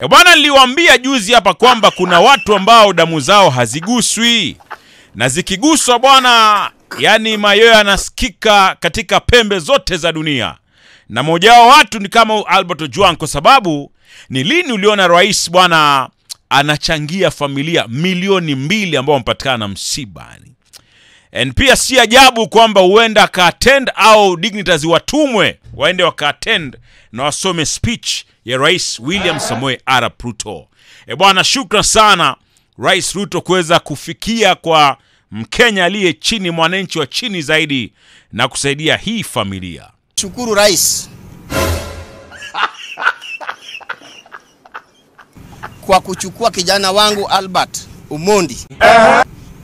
Bwana, niliwaambia juzi hapa kwamba kuna watu ambao damu zao haziguswi, na zikiguswa bwana, yani mayoyo yanasikika katika pembe zote za dunia. Na mmoja wa watu ni kama Albert Ojwang, kwa sababu ni lini uliona rais bwana anachangia familia milioni 2 ambao wamepatikana na msiba? And pia si ajabu kwamba huenda ka-attend au dignitaries watumwe waende waka-attend na wasome speech ya Rais William Samoei Arap Ruto. Bwana, shukran sana Rais Ruto kuweza kufikia kwa Mkenya aliye chini, mwananchi wa chini zaidi, na kusaidia hii familia. Shukuru Rais kwa kuchukua kijana wangu Albert Omondi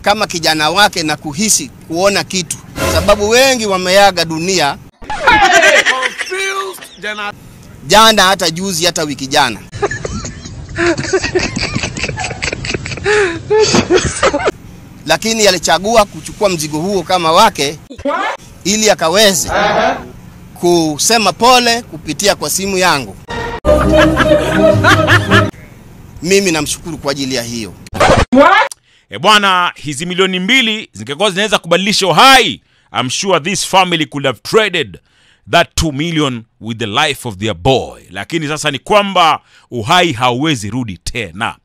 kama kijana wake na kuhisi kuona kitu, sababu wengi wameaga dunia jana, hata juzi, hata wiki jana. Lakini alichagua kuchukua mzigo huo kama wake ili akaweze kusema pole kupitia kwa simu yangu. Mimi namshukuru kwa ajili ya hiyo. Bwana, hizi milioni 2 zingekuwa zinaweza kubadilisha uhai, I'm sure this family could have traded that 2 million with the life of their boy. Lakini sasa ni kwamba uhai hauwezi rudi tena.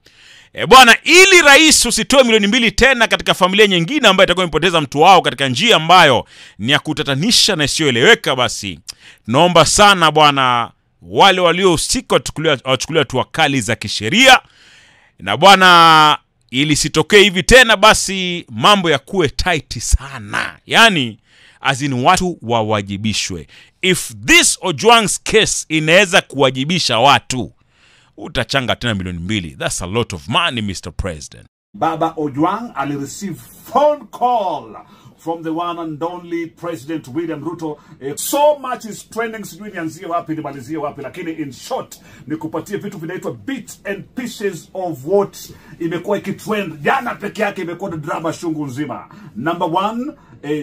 Bwana, ili rais usitoe milioni 2 tena katika familia nyingine ambayo itakuwa imepoteza mtu wao katika njia ambayo ni ya kutatanisha na isiyoeleweka, basi naomba sana bwana, wale waliohusika wachukuliwe hatua kali za kisheria. Na bwana, ili sitokee hivi tena, basi mambo ya kuwe tight sana, yani azini watu wawajibishwe. If this Ojwang's case inaweza kuwajibisha watu, utachanga tena milioni 2. That's a lot of money, Mr. President. Baba Ojwang ali receive phone call from the one and only President William Ruto. So much is trending, sijui nianzie wapi nimalizie wapi, lakini in short ni kupatia vitu vinaitwa bits and pieces of what imekuwa ikitrend. Jana peke yake imekuwa drama shungu nzima. Number 1,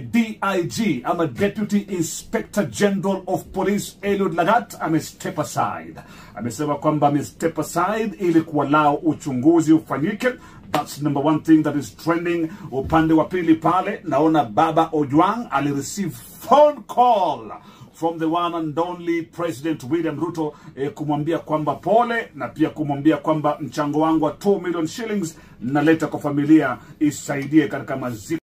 DIG ama Deputy Inspector General of Police Eliud Lagat amestep aside. Amesema kwamba amestep aside ili kuallow uchunguzi ufanyike. That's number 1 thing that is trending. Upande wa pili pale naona Baba Ojwang ali receive phone call from the one and only President William Ruto, kumwambia kwamba pole, na pia kumwambia kwamba mchango wangu wa 2 million shillings naleta kwa familia isaidie katika maziko.